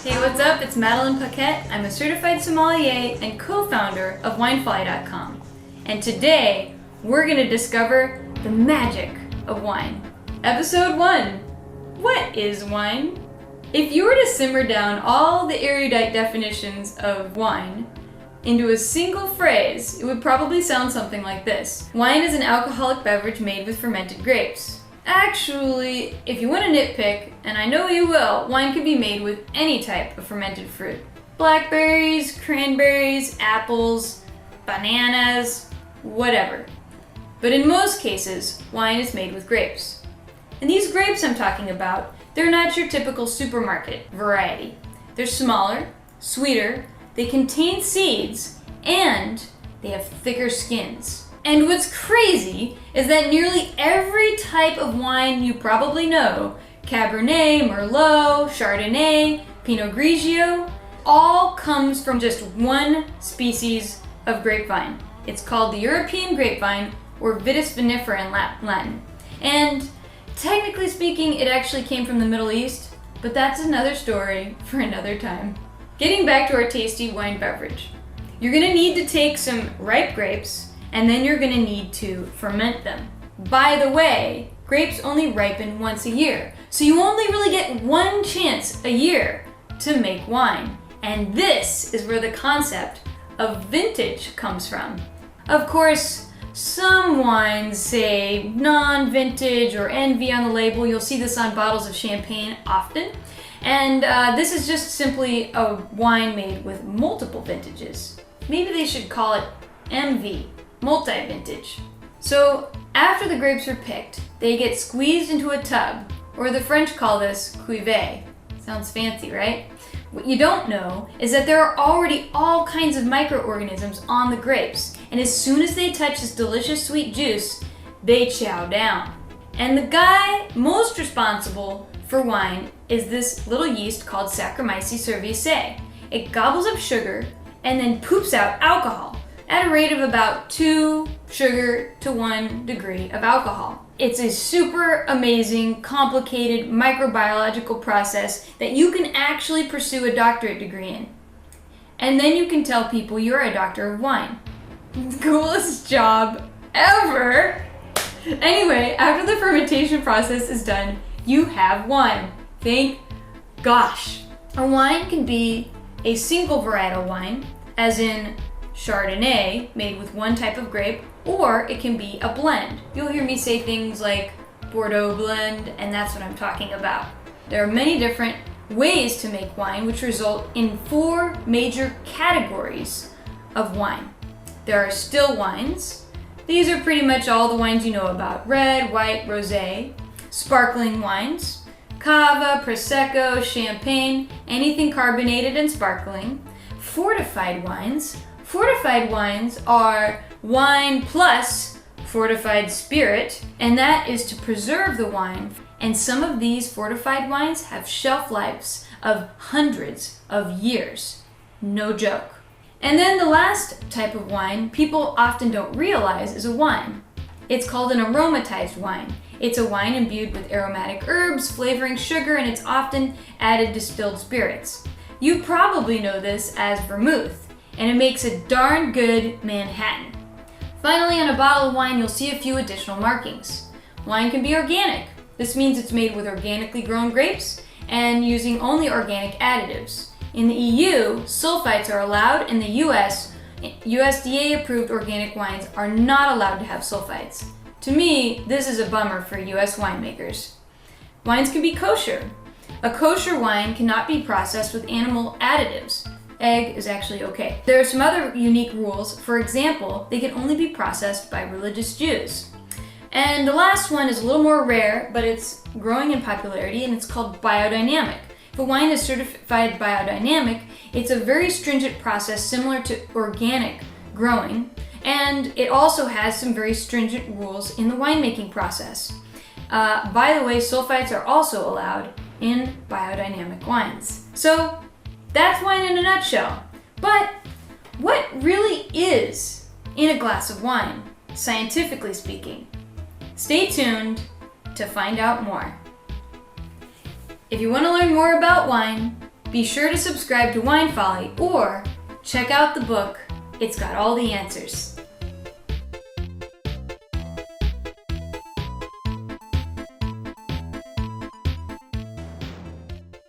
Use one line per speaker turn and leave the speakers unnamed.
Hey, what's up? It's Madeline Paquette. I'm a certified sommelier and co-founder of Folly.com. And today, we're going to discover the magic of wine. Episode 1. What is wine? If you were to simmer down all the erudite definitions of wine into a single phrase, it would probably sound something like this. Wine is an alcoholic beverage made with fermented grapes. Actually, if you want to nitpick, and I know you will, wine can be made with any type of fermented fruit. Blackberries, cranberries, apples, bananas, whatever. But in most cases, wine is made with grapes. And these grapes I'm talking about, they're not your typical supermarket variety. They're smaller, sweeter, they contain seeds, and they have thicker skins. And what's crazy is that nearly every type of wine you probably know, Cabernet, Merlot, Chardonnay, Pinot Grigio, all comes from just one species of grapevine. It's called the European grapevine, or Vitis vinifera in Latin. And technically speaking, it actually came from the Middle East, but that's another story for another time. Getting back to our tasty wine beverage. You're gonna need to take some ripe grapes, and then you're gonna need to ferment them. By the way, grapes only ripen once a year, so you only really get one chance a year to make wine. And this is where the concept of vintage comes from. Of course, some wines say non-vintage or NV on the label. You'll see this on bottles of champagne often. And this is just simply a wine made with multiple vintages. Maybe they should call it MV. Multi-vintage. So after the grapes are picked, they get squeezed into a tub, or the French call this cuvée. Sounds fancy, right? What you don't know is that there are already all kinds of microorganisms on the grapes, and as soon as they touch this delicious sweet juice, they chow down. And the guy most responsible for wine is this little yeast called Saccharomyces cerevisiae. It gobbles up sugar and then poops out alcohol at a rate of about 2 sugar to 1 degree of alcohol. It's a super amazing, complicated microbiological process that you can actually pursue a doctorate degree in. And then you can tell people you're a doctor of wine. Coolest job ever! Anyway, after the fermentation process is done, you have wine. Thank gosh. A wine can be a single varietal wine, as in Chardonnay, made with one type of grape, or it can be a blend. You'll hear me say things like Bordeaux blend, and that's what I'm talking about. There are many different ways to make wine, which result in 4 major categories of wine. There are still wines. These are pretty much all the wines you know about: red, white, rosé. Sparkling wines, cava, prosecco, champagne, anything carbonated and sparkling. Fortified wines. Fortified wines are wine plus fortified spirit, and that is to preserve the wine. And some of these fortified wines have shelf lives of hundreds of years. No joke. And then the last type of wine people often don't realize is a wine. It's called an aromatized wine. It's a wine imbued with aromatic herbs, flavoring sugar, and it's often added distilled spirits. You probably know this as vermouth, and it makes a darn good Manhattan. Finally, on a bottle of wine, you'll see a few additional markings. Wine can be organic. This means it's made with organically grown grapes and using only organic additives. In the EU, sulfites are allowed. In the US, USDA-approved organic wines are not allowed to have sulfites. To me, this is a bummer for US winemakers. Wines can be kosher. A kosher wine cannot be processed with animal additives. Egg is actually okay. There are some other unique rules. For example, they can only be processed by religious Jews. And the last one is a little more rare, but it's growing in popularity, and it's called biodynamic. If a wine is certified biodynamic, it's a very stringent process similar to organic growing, and it also has some very stringent rules in the winemaking process. By the way, sulfites are also allowed in biodynamic wines. So that's wine in a nutshell. But what really is in a glass of wine, scientifically speaking? Stay tuned to find out more. If you want to learn more about wine, Be sure to subscribe to Wine Folly or check out the book, It's Got All the Answers.